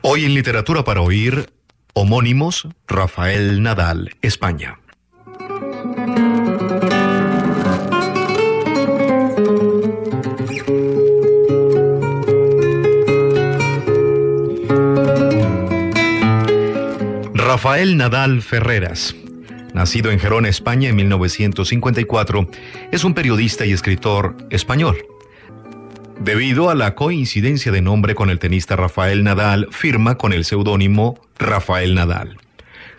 Hoy en Literatura para Oír, homónimos, Rafael Nadal, España. Rafael Nadal Ferreras, nacido en Gerona, España en 1954, es un periodista y escritor español. Debido a la coincidencia de nombre con el tenista Rafael Nadal, firma con el seudónimo Rafael Nadal.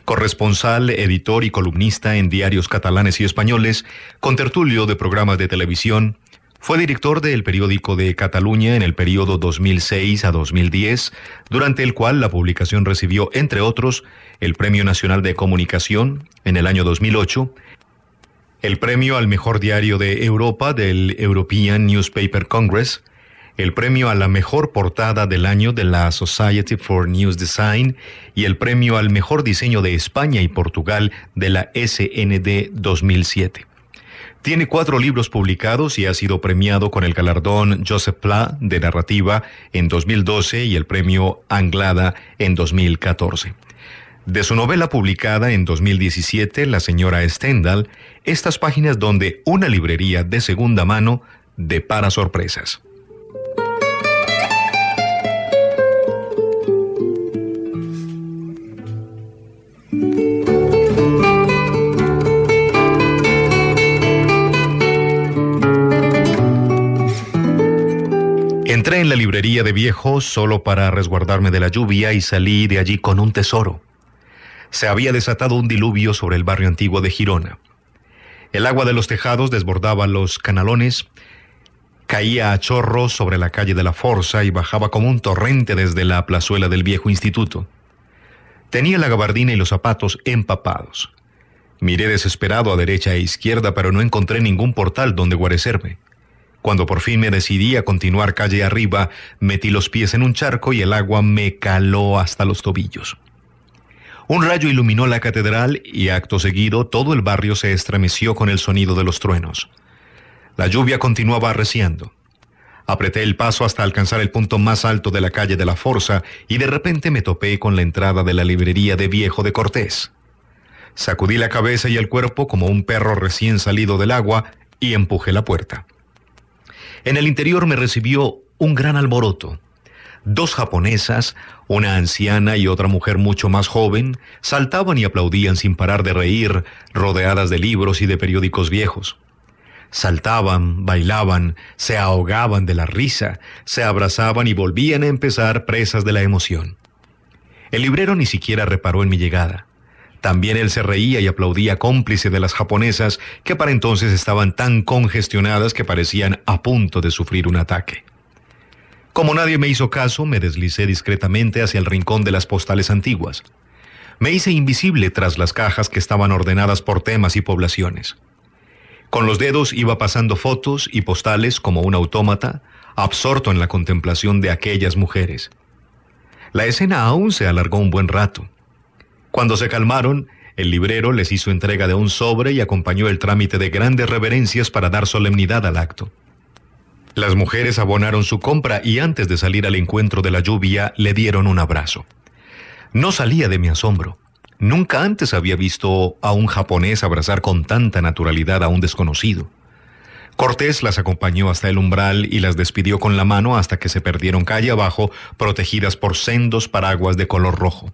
Corresponsal, editor y columnista en diarios catalanes y españoles, contertulio de programas de televisión, fue director del periódico de Cataluña en el periodo 2006 a 2010, durante el cual la publicación recibió, entre otros, el Premio Nacional de Comunicación en el año 2008, el premio al mejor diario de Europa del European Newspaper Congress, el premio a la mejor portada del año de la Society for News Design y el premio al mejor diseño de España y Portugal de la SND 2007. Tiene 4 libros publicados y ha sido premiado con el galardón Joseph Pla de narrativa en 2012 y el premio Anglada en 2014. De su novela publicada en 2017, La señora Stendhal, estas páginas donde una librería de segunda mano depara sorpresas. Entré en la librería de viejos solo para resguardarme de la lluvia y salí de allí con un tesoro. Se había desatado un diluvio sobre el barrio antiguo de Girona. El agua de los tejados desbordaba los canalones, caía a chorros sobre la calle de la Forza y bajaba como un torrente desde la plazuela del viejo instituto. Tenía la gabardina y los zapatos empapados. Miré desesperado a derecha e izquierda, pero no encontré ningún portal donde guarecerme. Cuando por fin me decidí a continuar calle arriba, metí los pies en un charco y el agua me caló hasta los tobillos. Un rayo iluminó la catedral y acto seguido todo el barrio se estremeció con el sonido de los truenos. La lluvia continuaba arreciando. Apreté el paso hasta alcanzar el punto más alto de la calle de la Forza y de repente me topé con la entrada de la librería de Viejo de Cortés. Sacudí la cabeza y el cuerpo como un perro recién salido del agua y empujé la puerta. En el interior me recibió un gran alboroto. 2 japonesas, una anciana y otra mujer mucho más joven, saltaban y aplaudían sin parar de reír, rodeadas de libros y de periódicos viejos. Saltaban, bailaban, se ahogaban de la risa, se abrazaban y volvían a empezar presas de la emoción. El librero ni siquiera reparó en mi llegada. También él se reía y aplaudía cómplice de las japonesas que para entonces estaban tan congestionadas que parecían a punto de sufrir un ataque. Como nadie me hizo caso, me deslicé discretamente hacia el rincón de las postales antiguas. Me hice invisible tras las cajas que estaban ordenadas por temas y poblaciones. Con los dedos iba pasando fotos y postales como un autómata, absorto en la contemplación de aquellas mujeres. La escena aún se alargó un buen rato. Cuando se calmaron, el librero les hizo entrega de un sobre y acompañó el trámite de grandes reverencias para dar solemnidad al acto. Las mujeres abonaron su compra y antes de salir al encuentro de la lluvia le dieron un abrazo. No salía de mi asombro. Nunca antes había visto a un japonés abrazar con tanta naturalidad a un desconocido. Cortés las acompañó hasta el umbral y las despidió con la mano hasta que se perdieron calle abajo, protegidas por sendos paraguas de color rojo.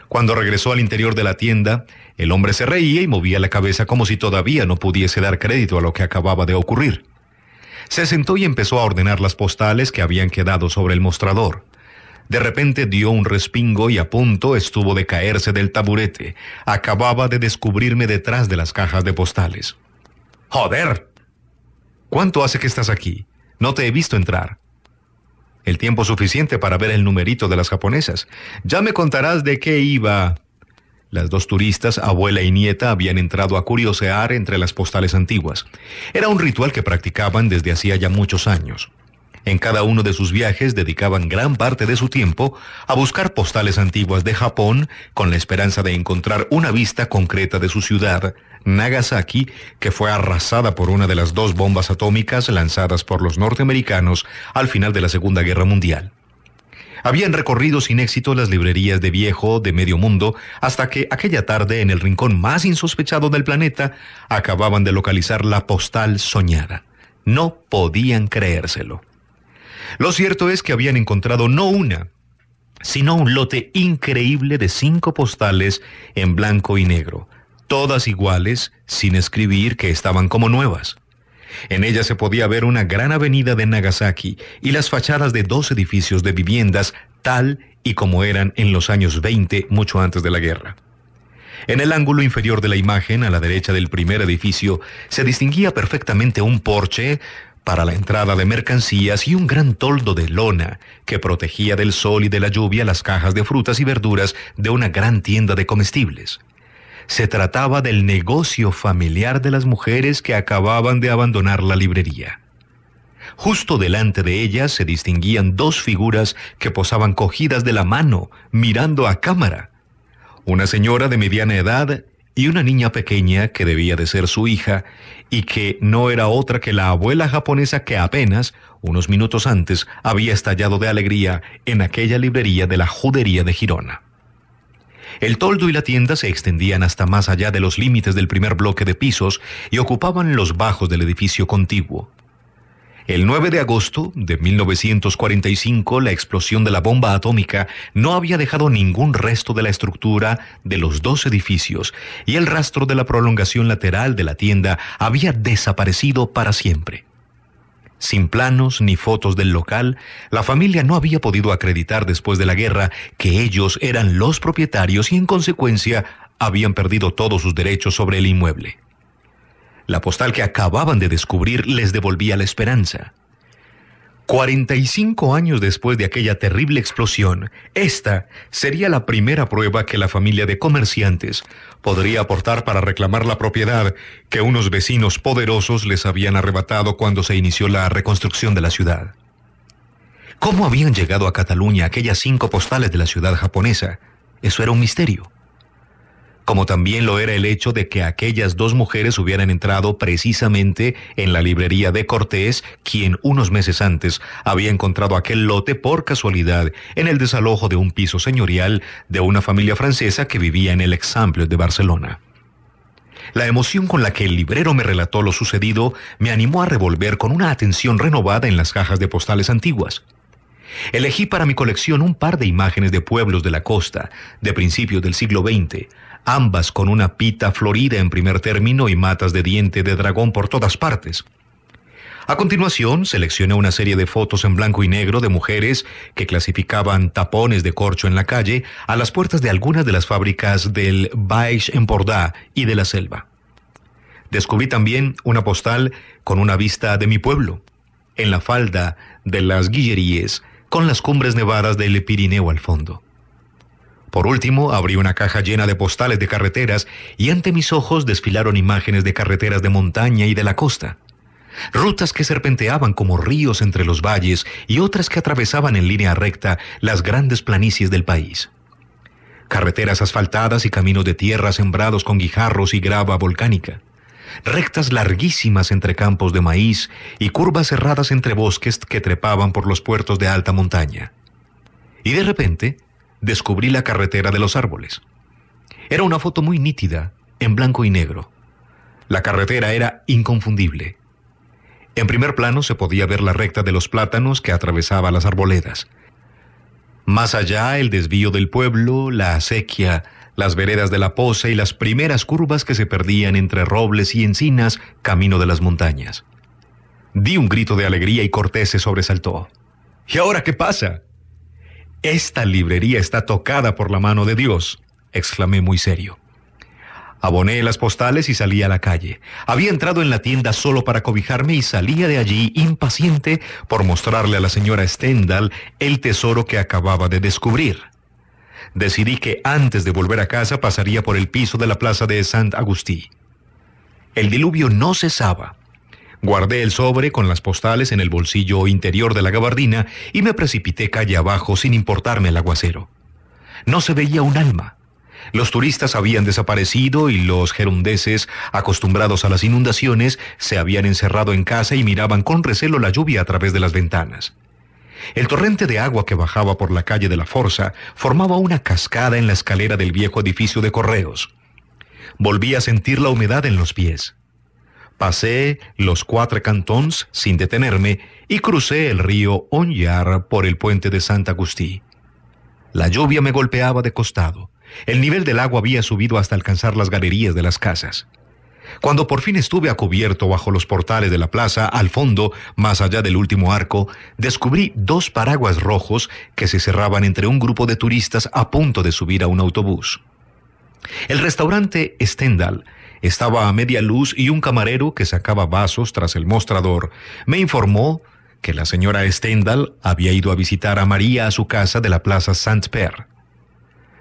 Cuando regresó al interior de la tienda, el hombre se reía y movía la cabeza como si todavía no pudiese dar crédito a lo que acababa de ocurrir. Se sentó y empezó a ordenar las postales que habían quedado sobre el mostrador. De repente dio un respingo y a punto estuvo de caerse del taburete. Acababa de descubrirme detrás de las cajas de postales. ¡Joder! ¿Cuánto hace que estás aquí? No te he visto entrar. El tiempo suficiente para ver el numerito de las japonesas. Ya me contarás de qué iba. Las 2 turistas, abuela y nieta, habían entrado a curiosear entre las postales antiguas. Era un ritual que practicaban desde hacía ya muchos años. En cada uno de sus viajes dedicaban gran parte de su tiempo a buscar postales antiguas de Japón con la esperanza de encontrar una vista concreta de su ciudad, Nagasaki, que fue arrasada por una de las 2 bombas atómicas lanzadas por los norteamericanos al final de la Segunda Guerra Mundial. Habían recorrido sin éxito las librerías de viejo de medio mundo hasta que aquella tarde, en el rincón más insospechado del planeta, acababan de localizar la postal soñada. No podían creérselo. Lo cierto es que habían encontrado no una, sino un lote increíble de 5 postales en blanco y negro, todas iguales, sin escribir, que estaban como nuevas. En ella se podía ver una gran avenida de Nagasaki y las fachadas de 2 edificios de viviendas, tal y como eran en los años 20, mucho antes de la guerra. En el ángulo inferior de la imagen, a la derecha del primer edificio, se distinguía perfectamente un porche para la entrada de mercancías y un gran toldo de lona que protegía del sol y de la lluvia las cajas de frutas y verduras de una gran tienda de comestibles. Se trataba del negocio familiar de las mujeres que acababan de abandonar la librería. Justo delante de ellas se distinguían 2 figuras que posaban cogidas de la mano, mirando a cámara. Una señora de mediana edad y una niña pequeña que debía de ser su hija y que no era otra que la abuela japonesa que apenas, unos minutos antes, había estallado de alegría en aquella librería de la judería de Girona. El toldo y la tienda se extendían hasta más allá de los límites del primer bloque de pisos y ocupaban los bajos del edificio contiguo. El 9 de agosto de 1945, la explosión de la bomba atómica no había dejado ningún resto de la estructura de los 2 edificios y el rastro de la prolongación lateral de la tienda había desaparecido para siempre. Sin planos ni fotos del local, la familia no había podido acreditar después de la guerra que ellos eran los propietarios y en consecuencia habían perdido todos sus derechos sobre el inmueble. La postal que acababan de descubrir les devolvía la esperanza. 45 años después de aquella terrible explosión, esta sería la primera prueba que la familia de comerciantes podría aportar para reclamar la propiedad que unos vecinos poderosos les habían arrebatado cuando se inició la reconstrucción de la ciudad. ¿Cómo habían llegado a Cataluña aquellas 5 postales de la ciudad japonesa? Eso era un misterio. Como también lo era el hecho de que aquellas 2 mujeres hubieran entrado precisamente en la librería de Cortés, quien unos meses antes había encontrado aquel lote por casualidad en el desalojo de un piso señorial de una familia francesa que vivía en el Eixample de Barcelona. La emoción con la que el librero me relató lo sucedido me animó a revolver con una atención renovada en las cajas de postales antiguas. Elegí para mi colección un par de imágenes de pueblos de la costa, de principios del siglo XX, ambas con una pita florida en primer término y matas de diente de dragón por todas partes. A continuación, seleccioné una serie de fotos en blanco y negro de mujeres que clasificaban tapones de corcho en la calle a las puertas de algunas de las fábricas del Baix Empordà y de la Selva. Descubrí también una postal con una vista de mi pueblo, en la falda de las Guilleries, con las cumbres nevadas del Pirineo al fondo. Por último, abrí una caja llena de postales de carreteras y ante mis ojos desfilaron imágenes de carreteras de montaña y de la costa. Rutas que serpenteaban como ríos entre los valles y otras que atravesaban en línea recta las grandes planicies del país. Carreteras asfaltadas y caminos de tierra sembrados con guijarros y grava volcánica. Rectas larguísimas entre campos de maíz y curvas cerradas entre bosques que trepaban por los puertos de alta montaña. Y de repente descubrí la carretera de los árboles. Era una foto muy nítida, en blanco y negro. La carretera era inconfundible. En primer plano se podía ver la recta de los plátanos que atravesaba las arboledas. Más allá, el desvío del pueblo, la acequia, las veredas de la poza y las primeras curvas que se perdían entre robles y encinas, camino de las montañas. Di un grito de alegría y Cortés se sobresaltó. ¿Y ahora qué pasa? «Esta librería está tocada por la mano de Dios», exclamé muy serio. Aboné las postales y salí a la calle. Había entrado en la tienda solo para cobijarme y salía de allí impaciente por mostrarle a la señora Stendhal el tesoro que acababa de descubrir. Decidí que antes de volver a casa pasaría por el piso de la plaza de Sant Agustí. El diluvio no cesaba. Guardé el sobre con las postales en el bolsillo interior de la gabardina y me precipité calle abajo sin importarme el aguacero. No se veía un alma. Los turistas habían desaparecido y los gerundeses, acostumbrados a las inundaciones, se habían encerrado en casa y miraban con recelo la lluvia a través de las ventanas. El torrente de agua que bajaba por la calle de la Forza formaba una cascada en la escalera del viejo edificio de correos. Volví a sentir la humedad en los pies. Pasé los 4 cantons sin detenerme y crucé el río Onyar por el puente de Sant Agustí. La lluvia me golpeaba de costado. El nivel del agua había subido hasta alcanzar las galerías de las casas. Cuando por fin estuve a cubierto bajo los portales de la plaza, al fondo, más allá del último arco, descubrí 2 paraguas rojos que se cerraban entre un grupo de turistas a punto de subir a un autobús. El restaurante Stendhal estaba a media luz y un camarero que sacaba vasos tras el mostrador me informó que la señora Stendhal había ido a visitar a María a su casa de la plaza Saint-Père.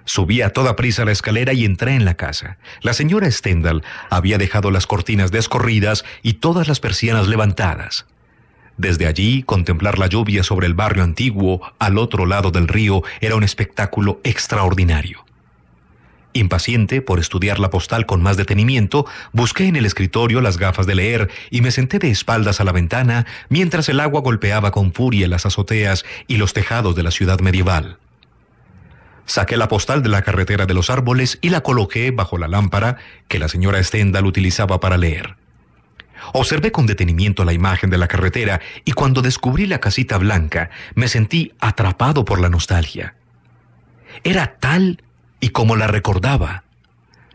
Subí a toda prisa la escalera y entré en la casa. La señora Stendhal había dejado las cortinas descorridas y todas las persianas levantadas. Desde allí, contemplar la lluvia sobre el barrio antiguo, al otro lado del río, era un espectáculo extraordinario. Impaciente por estudiar la postal con más detenimiento, busqué en el escritorio las gafas de leer y me senté de espaldas a la ventana mientras el agua golpeaba con furia las azoteas y los tejados de la ciudad medieval. Saqué la postal de la carretera de los árboles y la coloqué bajo la lámpara que la señora Stendhal utilizaba para leer. Observé con detenimiento la imagen de la carretera y cuando descubrí la casita blanca me sentí atrapado por la nostalgia. Era tal y como la recordaba,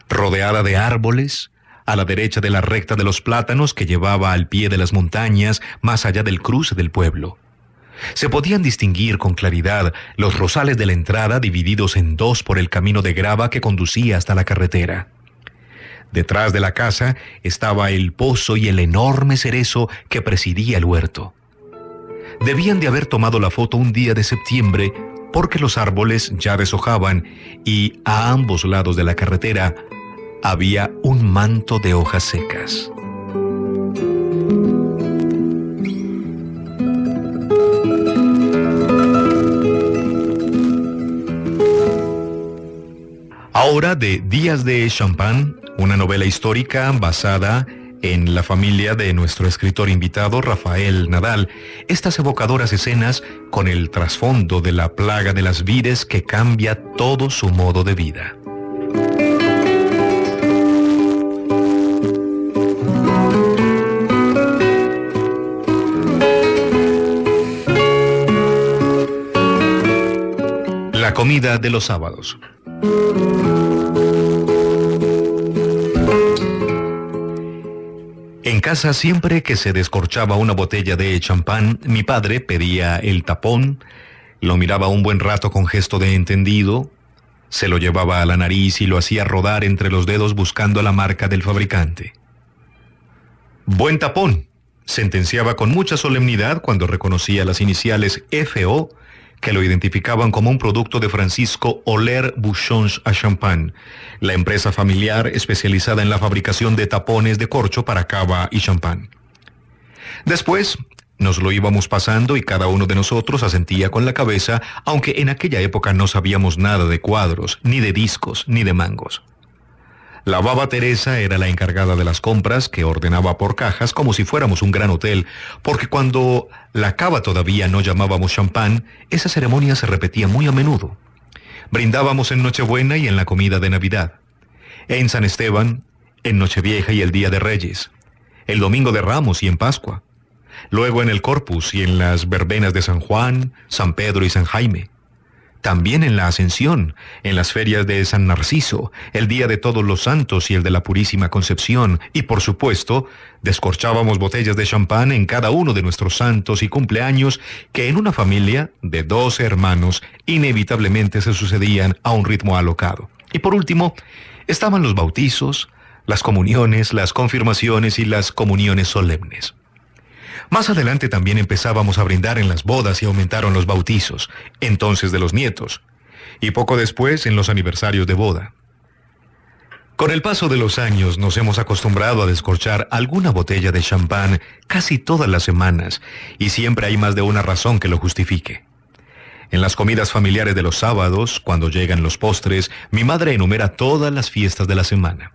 rodeada de árboles, a la derecha de la recta de los plátanos que llevaba al pie de las montañas más allá del cruce del pueblo. Se podían distinguir con claridad los rosales de la entrada divididos en 2 por el camino de grava que conducía hasta la carretera. Detrás de la casa estaba el pozo y el enorme cerezo que presidía el huerto. Debían de haber tomado la foto un día de septiembre porque los árboles ya deshojaban y a ambos lados de la carretera había un manto de hojas secas. Ahora de Días de Champagne, una novela histórica basada en la familia de nuestro escritor invitado Rafael Nadal, estas evocadoras escenas con el trasfondo de la plaga de las vides que cambia todo su modo de vida. La comida de los sábados. En casa, siempre que se descorchaba una botella de champán, mi padre pedía el tapón, lo miraba un buen rato con gesto de entendido, se lo llevaba a la nariz y lo hacía rodar entre los dedos buscando la marca del fabricante. «Buen tapón», sentenciaba con mucha solemnidad cuando reconocía las iniciales FO, que lo identificaban como un producto de Francisco Oller Bouchons à Champagne, la empresa familiar especializada en la fabricación de tapones de corcho para cava y champán. Después nos lo íbamos pasando y cada uno de nosotros asentía con la cabeza, aunque en aquella época no sabíamos nada de cuadros, ni de discos, ni de mangos. La baba Teresa era la encargada de las compras, que ordenaba por cajas como si fuéramos un gran hotel, porque cuando la cava todavía no llamábamos champán, esa ceremonia se repetía muy a menudo. Brindábamos en Nochebuena y en la comida de Navidad, en San Esteban, en Nochevieja y el Día de Reyes, el Domingo de Ramos y en Pascua, luego en el Corpus y en las verbenas de San Juan, San Pedro y San Jaime. También en la Ascensión, en las ferias de San Narciso, el Día de Todos los Santos y el de la Purísima Concepción, y por supuesto, descorchábamos botellas de champán en cada uno de nuestros santos y cumpleaños que en una familia de 12 hermanos inevitablemente se sucedían a un ritmo alocado. Y por último, estaban los bautizos, las comuniones, las confirmaciones y las comuniones solemnes. Más adelante también empezábamos a brindar en las bodas y aumentaron los bautizos, entonces de los nietos, y poco después en los aniversarios de boda. Con el paso de los años nos hemos acostumbrado a descorchar alguna botella de champán casi todas las semanas, y siempre hay más de una razón que lo justifique. En las comidas familiares de los sábados, cuando llegan los postres, mi madre enumera todas las fiestas de la semana.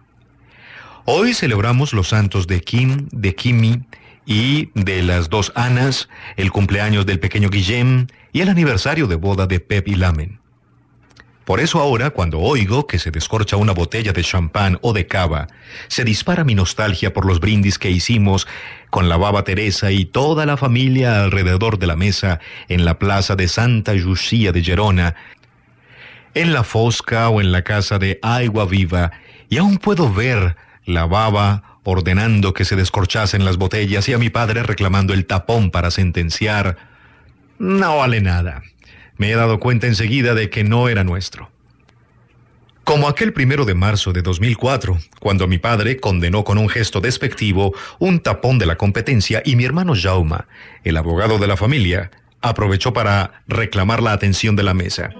Hoy celebramos los santos de Kim, de Kimi y de las dos Anas, el cumpleaños del pequeño Guillem y el aniversario de boda de Pep y Lamen. Por eso ahora, cuando oigo que se descorcha una botella de champán o de cava, se dispara mi nostalgia por los brindis que hicimos con la baba Teresa y toda la familia alrededor de la mesa en la plaza de Santa Lucía de Gerona, en la Fosca o en la casa de Agua Viva, y aún puedo ver la baba ordenando que se descorchasen las botellas y a mi padre reclamando el tapón para sentenciar: no vale nada. Me he dado cuenta enseguida de que no era nuestro. Como aquel 1 de marzo de 2004, cuando mi padre condenó con un gesto despectivo un tapón de la competencia y mi hermano Jaume, el abogado de la familia, aprovechó para reclamar la atención de la mesa.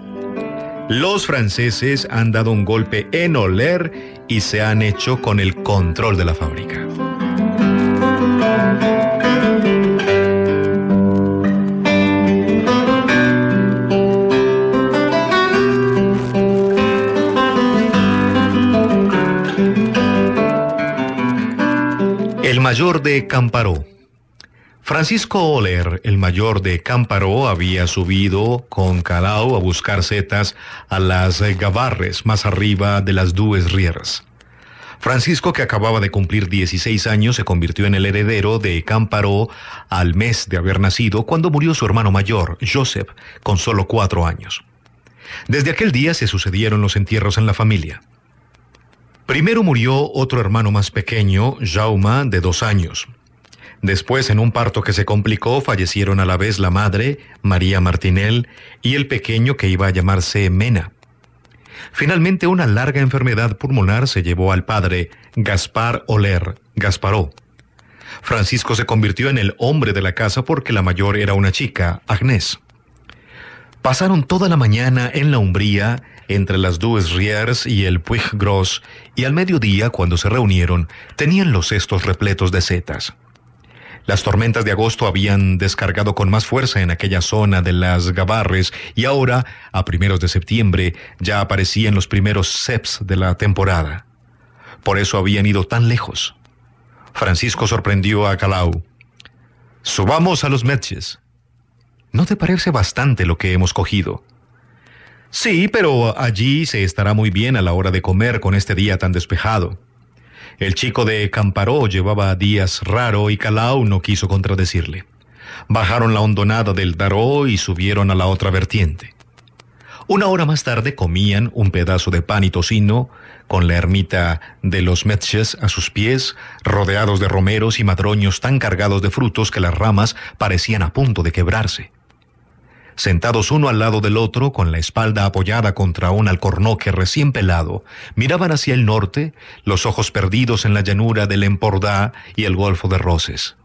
Los franceses han dado un golpe en Oler y se han hecho con el control de la fábrica. El mayor de Camparó. Francisco Oler, el mayor de Camparó, había subido con Calau a buscar setas a las Gavarres, más arriba de las Dues Rieres. Francisco, que acababa de cumplir 16 años, se convirtió en el heredero de Camparó al mes de haber nacido, cuando murió su hermano mayor, Joseph, con solo 4 años. Desde aquel día se sucedieron los entierros en la familia. Primero murió otro hermano más pequeño, Jaume, de 2 años. Después, en un parto que se complicó, fallecieron a la vez la madre, María Martinel, y el pequeño que iba a llamarse Mena. Finalmente, una larga enfermedad pulmonar se llevó al padre, Gaspar Oler, Gasparó. Francisco se convirtió en el hombre de la casa porque la mayor era una chica, Agnès. Pasaron toda la mañana en la umbría, entre las Dues Rieres y el Puig Gros, y al mediodía, cuando se reunieron, tenían los cestos repletos de setas. Las tormentas de agosto habían descargado con más fuerza en aquella zona de las Gavarres y ahora, a primeros de septiembre, ya aparecían los primeros ceps de la temporada. Por eso habían ido tan lejos. Francisco sorprendió a Calau. «Subamos a los Metges. ¿No te parece bastante lo que hemos cogido?» «Sí, pero allí se estará muy bien a la hora de comer con este día tan despejado». El chico de Camparó llevaba días raro y Calau no quiso contradecirle. Bajaron la hondonada del Daró y subieron a la otra vertiente. Una hora más tarde comían un pedazo de pan y tocino, con la ermita de los Metges a sus pies, rodeados de romeros y madroños tan cargados de frutos que las ramas parecían a punto de quebrarse. Sentados uno al lado del otro, con la espalda apoyada contra un alcornoque recién pelado, miraban hacia el norte, los ojos perdidos en la llanura del Empordà y el Golfo de Roses.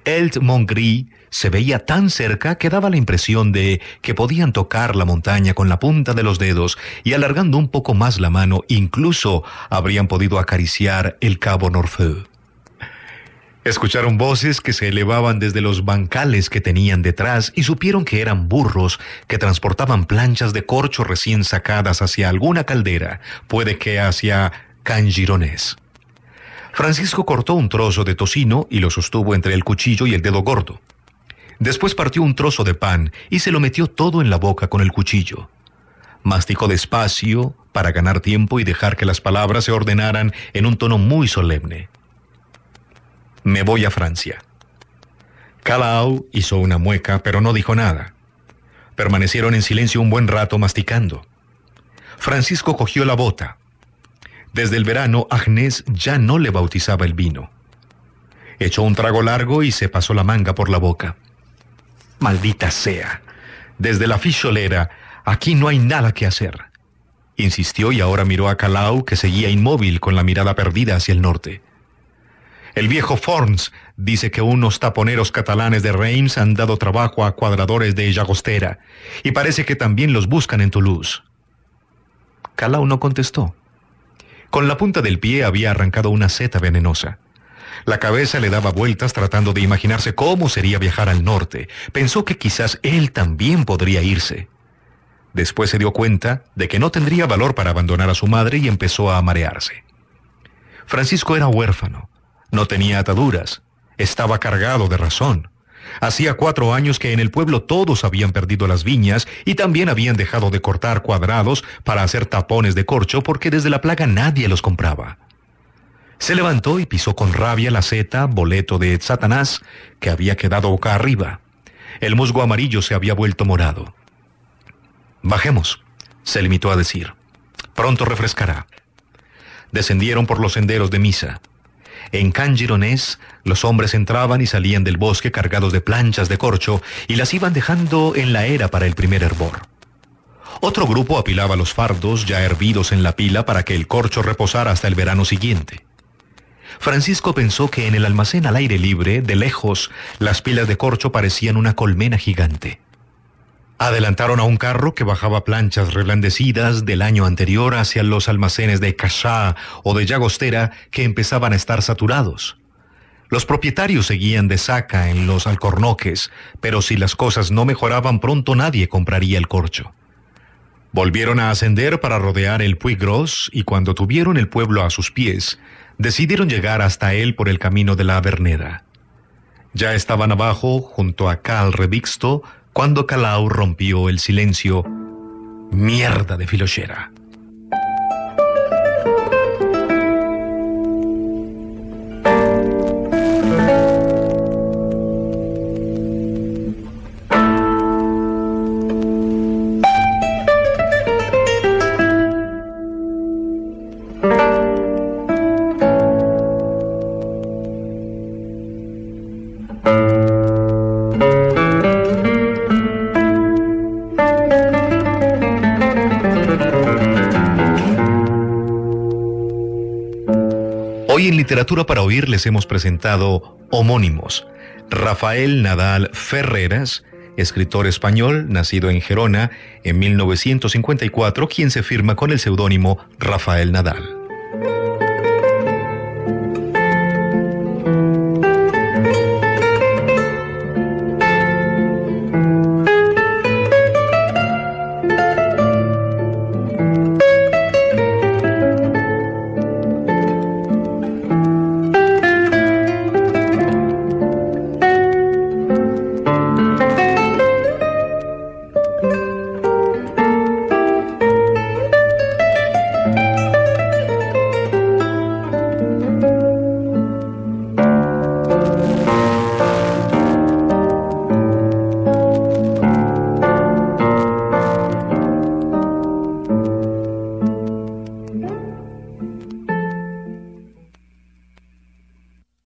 El Montgrí se veía tan cerca que daba la impresión de que podían tocar la montaña con la punta de los dedos y alargando un poco más la mano, incluso habrían podido acariciar el Cabo Norfeu. Escucharon voces que se elevaban desde los bancales que tenían detrás y supieron que eran burros que transportaban planchas de corcho recién sacadas hacia alguna caldera, puede que hacia Cangironés. Francisco cortó un trozo de tocino y lo sostuvo entre el cuchillo y el dedo gordo. Después partió un trozo de pan y se lo metió todo en la boca con el cuchillo. Masticó despacio para ganar tiempo y dejar que las palabras se ordenaran en un tono muy solemne. «Me voy a Francia». Calau hizo una mueca, pero no dijo nada. Permanecieron en silencio un buen rato masticando. Francisco cogió la bota. Desde el verano, Agnès ya no le bautizaba el vino. Echó un trago largo y se pasó la manga por la boca. «Maldita sea. Desde la ficholera, aquí no hay nada que hacer», insistió y ahora miró a Calau, que seguía inmóvil con la mirada perdida hacia el norte. «El viejo Forns dice que unos taponeros catalanes de Reims han dado trabajo a cuadradores de Llagostera y parece que también los buscan en Toulouse». Calau no contestó. Con la punta del pie había arrancado una seta venenosa. La cabeza le daba vueltas tratando de imaginarse cómo sería viajar al norte. Pensó que quizás él también podría irse. Después se dio cuenta de que no tendría valor para abandonar a su madre y empezó a marearse. Francisco era huérfano. No tenía ataduras. estaba cargado de razón. Hacía 4 años que en el pueblo todos habían perdido las viñas y también habían dejado de cortar cuadrados para hacer tapones de corcho porque desde la plaga nadie los compraba. Se levantó y pisó con rabia la seta, boleto de Satanás, que había quedado boca arriba. El musgo amarillo se había vuelto morado. «Bajemos», se limitó a decir. «Pronto refrescará». Descendieron por los senderos de Misa. En Can Gironès, los hombres entraban y salían del bosque cargados de planchas de corcho y las iban dejando en la era para el primer hervor. Otro grupo apilaba los fardos ya hervidos en la pila para que el corcho reposara hasta el verano siguiente. Francisco pensó que en el almacén al aire libre, de lejos, las pilas de corcho parecían una colmena gigante. Adelantaron a un carro que bajaba planchas reblandecidas del año anterior hacia los almacenes de Cachá o de Llagostera que empezaban a estar saturados. Los propietarios seguían de saca en los alcornoques, pero si las cosas no mejoraban pronto nadie compraría el corcho. Volvieron a ascender para rodear el Puy Gros y cuando tuvieron el pueblo a sus pies, decidieron llegar hasta él por el camino de la Verneda. Ya estaban abajo, junto a Cal Redixto, cuando Calau rompió el silencio. «Mierda de filoxera». Hoy en Literatura para Oír les hemos presentado Homónimos. Rafael Nadal Ferreras, escritor español, nacido en Gerona en 1954, quien se firma con el seudónimo Rafael Nadal.